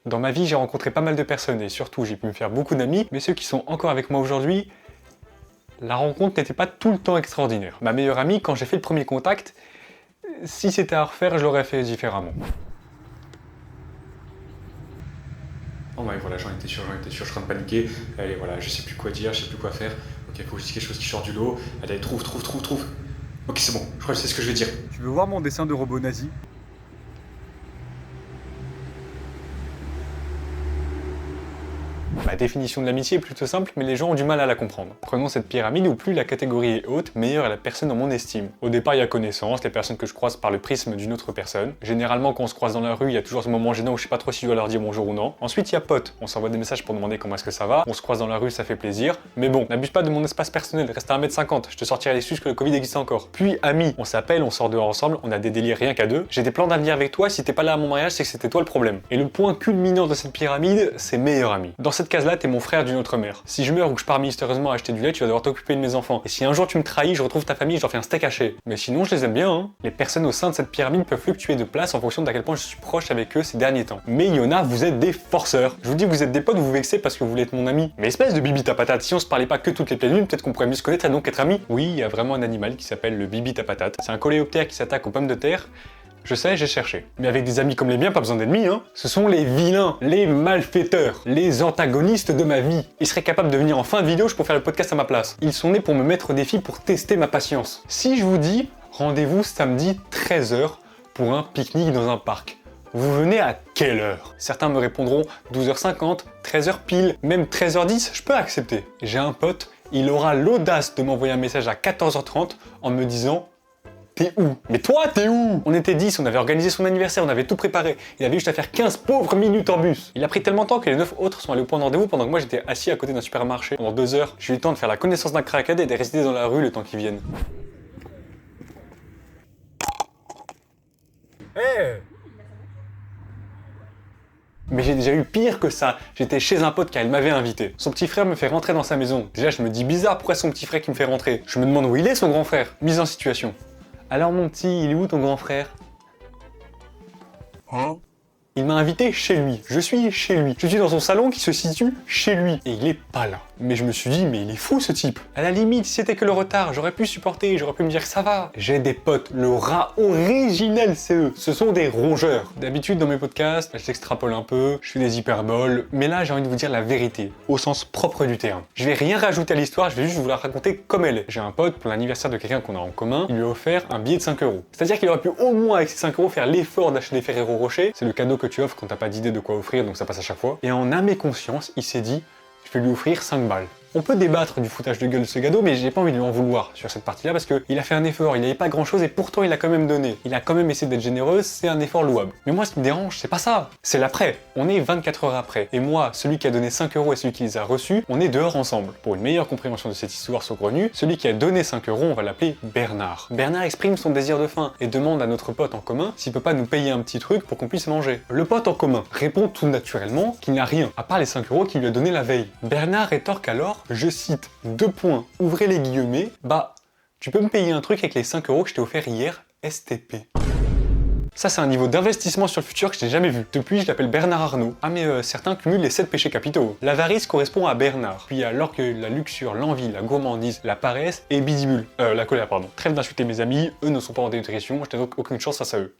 Dans ma vie, j'ai rencontré pas mal de personnes et surtout, j'ai pu me faire beaucoup d'amis, mais ceux qui sont encore avec moi aujourd'hui, la rencontre n'était pas tout le temps extraordinaire. Ma meilleure amie, quand j'ai fait le premier contact, si c'était à refaire, je l'aurais fait différemment. Oh ouais, voilà, j'en étais sûr, je suis en train de paniquer. Allez, voilà, je sais plus quoi dire, je sais plus quoi faire. Ok, il faut juste quelque chose qui sort du lot. Allez, trouve. Ok, c'est bon, je crois que je sais ce que je vais dire. Tu veux voir mon dessin de robot nazi? Ma définition de l'amitié est plutôt simple, mais les gens ont du mal à la comprendre. Prenons cette pyramide où plus la catégorie est haute, meilleure est la personne dans mon estime. Au départ, il y a connaissance, les personnes que je croise par le prisme d'une autre personne. Généralement, quand on se croise dans la rue, il y a toujours ce moment gênant où je sais pas trop si je dois leur dire bonjour ou non. Ensuite, il y a potes. On s'envoie des messages pour demander comment est-ce que ça va. On se croise dans la rue, ça fait plaisir. Mais bon, n'abuse pas de mon espace personnel, reste à 1m50, je te sortirai l'excuse que le Covid existe encore. Puis, amis, on s'appelle, on sort dehors ensemble, on a des délires rien qu'à deux. J'ai des plans d'avenir avec toi, si t'es pas là à mon mariage, c'est que c'était toi le problème. Et le point culminant de cette pyramide, c'est meilleur ami. Dans cette case-là, t'es mon frère d'une autre mère. Si je meurs ou que je pars mystérieusement à acheter du lait, tu vas devoir t'occuper de mes enfants. Et si un jour tu me trahis, je retrouve ta famille, je leur fais un steak haché. Mais sinon, je les aime bien, hein. Les personnes au sein de cette pyramide peuvent fluctuer de place en fonction d'à quel point je suis proche avec eux ces derniers temps. Mais il y en a, vous êtes des forceurs. Je vous dis, vous êtes des potes, vous vous vexez parce que vous voulez être mon ami. Mais espèce de bibi ta patate, si on se parlait pas que toutes les pleines lunes, peut-être qu'on pourrait mieux se connaître et donc être amis. Oui, il y a vraiment un animal qui s'appelle le bibi ta patate. C'est un coléoptère qui s'attaque aux pommes de terre. Je sais, j'ai cherché. Mais avec des amis comme les miens, pas besoin d'ennemis, hein. Ce sont les vilains, les malfaiteurs, les antagonistes de ma vie. Ils seraient capables de venir en fin de vidéo pour faire le podcast à ma place. Ils sont nés pour me mettre au défi pour tester ma patience. Si je vous dis, rendez-vous samedi 13h pour un pique-nique dans un parc. Vous venez à quelle heure? Certains me répondront 12h50, 13h pile, même 13h10, je peux accepter. J'ai un pote, il aura l'audace de m'envoyer un message à 14h30 en me disant: t'es où? Mais toi, t'es où? On était 10, on avait organisé son anniversaire, on avait tout préparé. Il avait juste à faire 15 pauvres minutes en bus. Il a pris tellement de temps que les 9 autres sont allés au point de rendez-vous pendant que moi j'étais assis à côté d'un supermarché pendant 2 heures. J'ai eu le temps de faire la connaissance d'un crackhead et de rester dans la rue le temps qu'ils viennent. Hé! Mais j'ai déjà eu pire que ça. J'étais chez un pote car il m'avait invité. Son petit frère me fait rentrer dans sa maison. Déjà, je me dis bizarre, pourquoi c'est son petit frère qui me fait rentrer? Je me demande où il est, son grand frère. Mise en situation. Alors mon petit, il est où ton grand frère? Hein? Il m'a invité chez lui. Je suis chez lui. Je suis dans son salon qui se situe chez lui. Et il est pas là. Mais je me suis dit, mais il est fou ce type. À la limite, si c'était que le retard, j'aurais pu supporter, j'aurais pu me dire ça va. J'ai des potes, le rat originel c'est eux. Ce sont des rongeurs. D'habitude dans mes podcasts, je t'extrapole un peu, je fais des hyperboles. Mais là, j'ai envie de vous dire la vérité, au sens propre du terme. Je vais rien rajouter à l'histoire, je vais juste vous la raconter comme elle est. J'ai un pote, pour l'anniversaire de quelqu'un qu'on a en commun, il lui a offert un billet de 5 euros. C'est-à-dire qu'il aurait pu au moins avec ces 5 euros faire l'effort d'acheter des Ferrero Rocher. C'est le cadeau que tu offres quand t'as pas d'idée de quoi offrir, donc ça passe à chaque fois. Et en âme et conscience, il s'est dit, je vais lui offrir 5 balles. On peut débattre du foutage de gueule de ce cadeau, mais j'ai pas envie de lui en vouloir sur cette partie-là parce qu'il a fait un effort, il n'avait pas grand-chose et pourtant il a quand même donné. Il a quand même essayé d'être généreux, c'est un effort louable. Mais moi, ce qui me dérange, c'est pas ça. C'est l'après. On est 24 heures après. Et moi, celui qui a donné 5 euros et celui qui les a reçus, on est dehors ensemble. Pour une meilleure compréhension de cette histoire saugrenue, celui qui a donné 5 euros, on va l'appeler Bernard. Bernard exprime son désir de faim et demande à notre pote en commun s'il peut pas nous payer un petit truc pour qu'on puisse manger. Le pote en commun répond tout naturellement qu'il n'a rien, à part les 5 euros qu'il lui a donné la veille. Bernard rétorque alors, je cite, 2 points, ouvrez les guillemets, bah, tu peux me payer un truc avec les 5 euros que je t'ai offert hier, STP. Ça, c'est un niveau d'investissement sur le futur que je n'ai jamais vu. Depuis, je l'appelle Bernard Arnault. Ah mais certains cumulent les 7 péchés capitaux. L'avarice correspond à Bernard. Puis il y a l'orgueil, la luxure, l'envie, la gourmandise, la paresse et bidibule. La colère, pardon. Trêve d'insulter mes amis, eux ne sont pas en dénutrition, je n'ai donc aucune chance face à eux.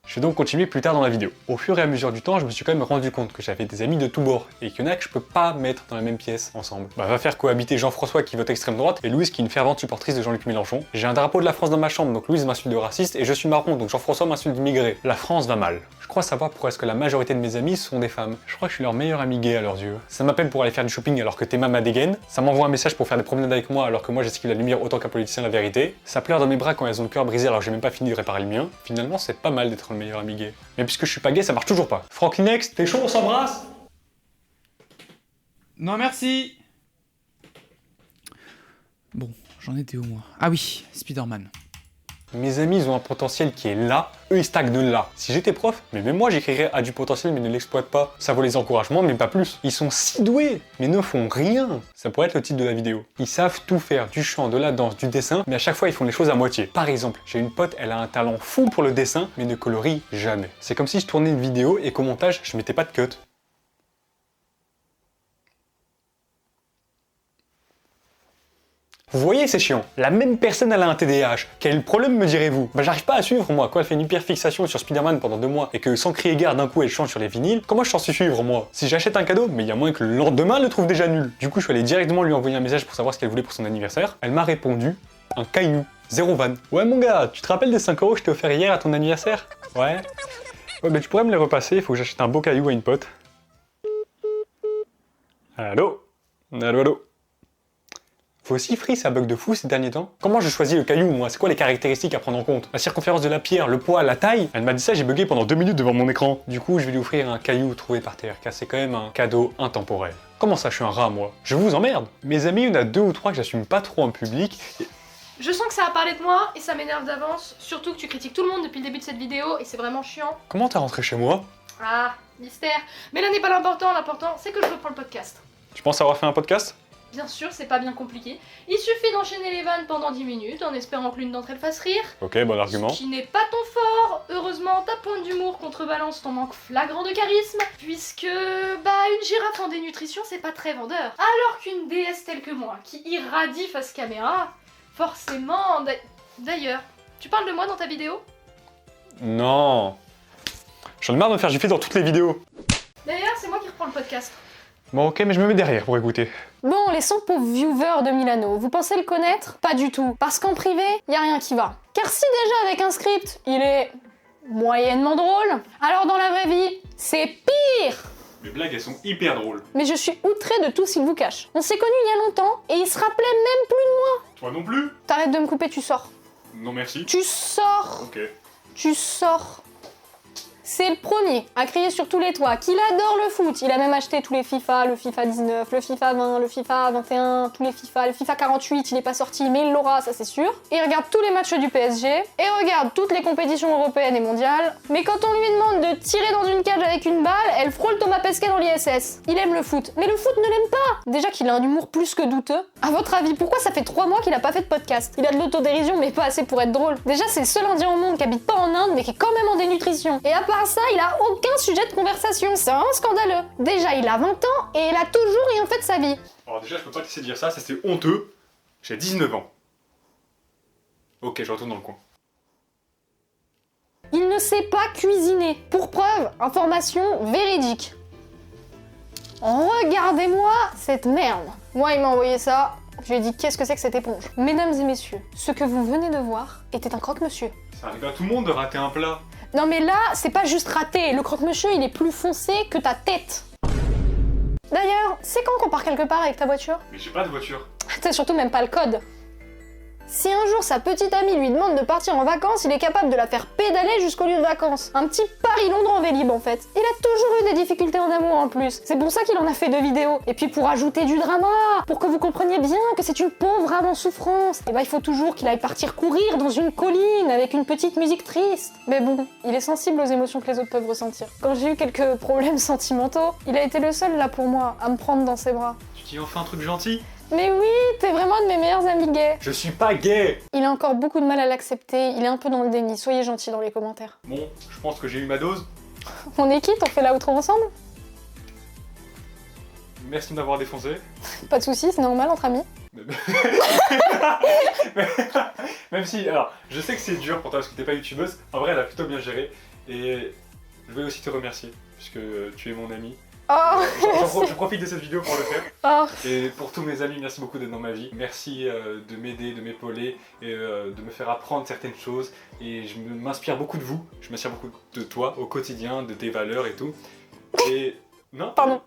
Je vais donc continuer plus tard dans la vidéo. Au fur et à mesure du temps, je me suis quand même rendu compte que j'avais des amis de tous bords et qu'il y en a que je peux pas mettre dans la même pièce ensemble. Bah va faire cohabiter Jean-François qui vote extrême droite et Louise qui est une fervente supportrice de Jean-Luc Mélenchon. J'ai un drapeau de la France dans ma chambre, donc Louise m'insulte de raciste et je suis marron, donc Jean-François m'insulte d'immigré. La France va mal. Je crois savoir pourquoi est-ce que la majorité de mes amis sont des femmes. Je crois que je suis leur meilleur ami gay à leurs yeux. Ça m'appelle pour aller faire du shopping alors que Théma m'a dégaine. Ça m'envoie un message pour faire des promenades avec moi alors que moi j'esquive la lumière autant qu'un politicien la vérité. Ça pleure dans mes bras quand elles ont le cœur brisé alors que j'ai même pas fini de réparer le mien. Finalement, c'est pas mal d'être le meilleur ami gay. Mais puisque je suis pas gay, ça marche toujours pas. Franck Next, t'es chaud, on s'embrasse? Non merci. Bon, j'en étais où moi? Ah oui, Spider-Man. Mes amis, ils ont un potentiel qui est là, eux ils stagnent là. Si j'étais prof, mais même moi j'écrirais a du potentiel mais ne l'exploite pas. Ça vaut les encouragements mais pas plus. Ils sont si doués mais ne font rien. Ça pourrait être le titre de la vidéo. Ils savent tout faire, du chant, de la danse, du dessin, mais à chaque fois ils font les choses à moitié. Par exemple, j'ai une pote, elle a un talent fou pour le dessin mais ne colorie jamais. C'est comme si je tournais une vidéo et qu'au montage je mettais pas de cut. Vous voyez, c'est chiant. La même personne, elle a un TDAH. Quel est le problème, me direz-vous? Bah, j'arrive pas à suivre, moi. Quand elle fait une hyperfixation sur Spider-Man pendant 2 mois et que sans crier gare d'un coup elle chante sur les vinyles, comment je suis censé suivre, moi? Si j'achète un cadeau, mais il y a moins que le lendemain, elle le trouve déjà nul. Du coup, je suis allé directement lui envoyer un message pour savoir ce qu'elle voulait pour son anniversaire. Elle m'a répondu un caillou. Zéro van. Ouais, mon gars, tu te rappelles des 5 € que je t'ai offert hier à ton anniversaire? Ouais. Ouais, mais tu pourrais me les repasser, il faut que j'achète un beau caillou à une pote. Allô? Allô, allô? Faut aussi Free, ça bug de fou ces derniers temps. Comment je choisis le caillou, moi? C'est quoi les caractéristiques à prendre en compte? La circonférence de la pierre, le poids, la taille? Elle m'a dit ça, j'ai bugué pendant 2 minutes devant mon écran. Du coup, je vais lui offrir un caillou trouvé par terre, car c'est quand même un cadeau intemporel. Comment ça, je suis un rat, moi? Je vous emmerde. Mes amis, il y en a 2 ou 3 que j'assume pas trop en public. Je sens que ça a parlé de moi et ça m'énerve d'avance, surtout que tu critiques tout le monde depuis le début de cette vidéo et c'est vraiment chiant. Comment t'es rentré chez moi? Ah, mystère. Mais là n'est pas l'important c'est que je reprends le podcast. Tu penses avoir fait un podcast? Bien sûr, c'est pas bien compliqué. Il suffit d'enchaîner les vannes pendant 10 minutes en espérant que l'une d'entre elles fasse rire. Ok, bon argument. Ce qui n'est pas ton fort. Heureusement, ta pointe d'humour contrebalance ton manque flagrant de charisme, puisque, une girafe en dénutrition, c'est pas très vendeur. Alors qu'une déesse telle que moi, qui irradie face caméra, forcément... D'ailleurs, tu parles de moi dans ta vidéo? Non. J'en ai marre de me faire gifler dans toutes les vidéos. D'ailleurs, c'est moi qui reprends le podcast. Bon ok, mais je me mets derrière pour écouter. Bon, les 100 pauvres viewers de Milano, vous pensez le connaître? Pas du tout. Parce qu'en privé, y a rien qui va. Car si déjà avec un script, il est moyennement drôle, alors dans la vraie vie, c'est pire! Mes blagues, elles sont hyper drôles. Mais je suis outrée de tout ce qu'il vous cache. On s'est connus il y a longtemps, et il se rappelait même plus de moi. Toi non plus? T'arrêtes de me couper, tu sors. Non merci. Tu sors! Ok. Tu sors! C'est le premier à crier sur tous les toits qu'il adore le foot. Il a même acheté tous les FIFA, le FIFA 19, le FIFA 20, le FIFA 21, tous les FIFA, le FIFA 48, il est pas sorti, mais il l'aura, ça c'est sûr. Il regarde tous les matchs du PSG, et regarde toutes les compétitions européennes et mondiales, mais quand on lui demande de tirer dans une cage avec une balle, elle frôle Thomas Pesquet dans l'ISS. Il aime le foot, mais le foot ne l'aime pas. Déjà qu'il a un humour plus que douteux. À votre avis, pourquoi ça fait 3 mois qu'il a pas fait de podcast? Il a de l'autodérision, mais pas assez pour être drôle. Déjà, c'est le seul indien au monde qui habite pas en Inde, mais qui est quand même en dénutrition. Et à part ça, il a aucun sujet de conversation, c'est vraiment scandaleux. Déjà, il a 20 ans et il a toujours rien fait de sa vie. Alors déjà, je peux pas te laisser dire ça c'est honteux. J'ai 19 ans. Ok, je retourne dans le coin. Il ne sait pas cuisiner. Pour preuve, information véridique. Regardez-moi cette merde. Moi, il m'a envoyé ça. Je lui ai dit, qu'est-ce que c'est que cette éponge? Mesdames et messieurs, ce que vous venez de voir était un croque-monsieur. Ça arrive à tout le monde de rater un plat. Non mais là, c'est pas juste raté. Le croque-monsieur, il est plus foncé que ta tête. D'ailleurs, c'est quand qu'on part quelque part avec ta voiture? Mais j'ai pas de voiture. T'as surtout même pas le code. Si un jour sa petite amie lui demande de partir en vacances, il est capable de la faire pédaler jusqu'au lieu de vacances. Un petit Paris-Londres en Vélib en fait. Il a toujours eu des difficultés en amour en plus. C'est pour ça qu'il en a fait 2 vidéos. Et puis pour ajouter du drama, pour que vous compreniez bien que c'est une pauvre âme en souffrance, et il faut toujours qu'il aille partir courir dans une colline avec une petite musique triste. Mais bon, il est sensible aux émotions que les autres peuvent ressentir. Quand j'ai eu quelques problèmes sentimentaux, il a été le seul là pour moi à me prendre dans ses bras. Tu dis enfin un truc gentil? Mais oui, t'es vraiment de mes meilleurs amis gays. Je suis pas gay. Il a encore beaucoup de mal à l'accepter, il est un peu dans le déni, soyez gentils dans les commentaires. Bon, je pense que j'ai eu ma dose. On est quitte, on fait l'outro ensemble? Merci de m'avoir défoncé. Pas de soucis, c'est normal entre amis. Même si, alors, je sais que c'est dur pour toi parce que t'es pas youtubeuse, en vrai elle a plutôt bien géré. Et je voulais aussi te remercier, puisque tu es mon ami. Oh, Je profite de cette vidéo pour le faire. oh. Et pour tous mes amis, merci beaucoup d'être dans ma vie. Merci de m'aider, de m'épauler et de me faire apprendre certaines choses. Et je m'inspire beaucoup de vous. Je m'inspire beaucoup de toi au quotidien, de tes valeurs et tout. Et... Non? Pardon.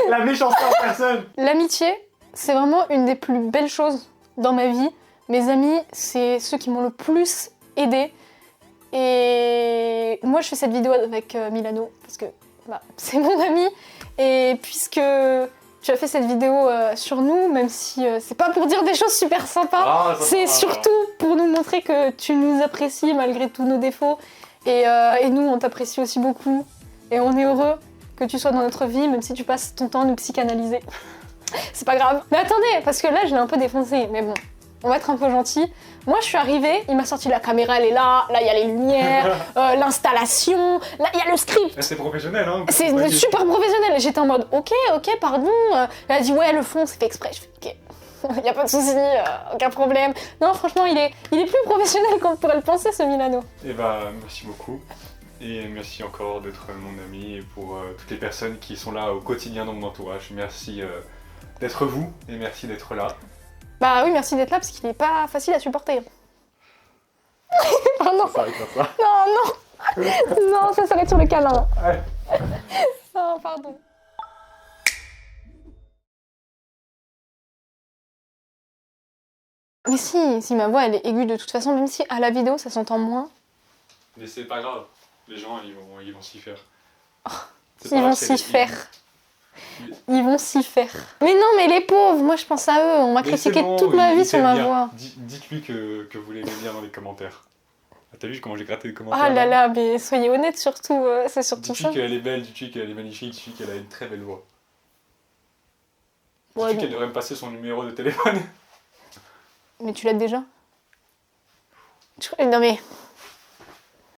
La méchanceté en personne. L'amitié, c'est vraiment une des plus belles choses dans ma vie. Mes amis, c'est ceux qui m'ont le plus aidé. Et moi, je fais cette vidéo avec Milano parce que c'est mon ami. Et puisque tu as fait cette vidéo sur nous, même si c'est pas pour dire des choses super sympas. C'est surtout pour nous montrer que tu nous apprécies malgré tous nos défauts. Et nous, on t'apprécie aussi beaucoup. Et on est heureux que tu sois dans notre vie, même si tu passes ton temps à nous psychanalyser. C'est pas grave. Mais attendez, parce que là, je l'ai un peu défoncé. Mais bon, on va être un peu gentil. Moi, je suis arrivée, il m'a sorti la caméra, elle est là. Là, il y a les lumières, l'installation. Là, il y a le script. C'est professionnel, hein. C'est super professionnel. J'étais en mode, ok, pardon. Elle a dit, ouais, le fond, c'est fait exprès. Je fais, ok. Il n'y a pas de souci, aucun problème. Non, franchement, il est plus professionnel qu'on pourrait le penser, ce Milano. Et bah, merci beaucoup. Et merci encore d'être mon ami et pour toutes les personnes qui sont là au quotidien dans mon entourage. Merci d'être vous et merci d'être là. Bah oui, merci d'être là parce qu'il n'est pas facile à supporter. Oh non. Ça s'arrête pas ça. Non, non. Non, ça s'arrête sur le câlin. Ouais. Oh, pardon. Mais si ma voix elle est aiguë de toute façon, même si à la vidéo ça s'entend moins. Mais c'est pas grave, les gens ils vont s'y faire. Ils vont s'y faire. Ils vont s'y faire. Mais non, mais les pauvres, moi je pense à eux. On m'a critiqué toute ma vie sur ma voix. Dites-lui que vous l'aimez bien dans les commentaires. Ah, t'as vu comment j'ai gratté les commentaires? Ah là là, mais soyez honnêtes surtout, c'est surtout ça. Dites-lui qu'elle est belle, dites-lui qu'elle est magnifique, dites-lui qu'elle a une très belle voix. Ouais, Dites-lui qu'elle devrait me passer son numéro de téléphone. Mais tu l'as déjà? Non mais...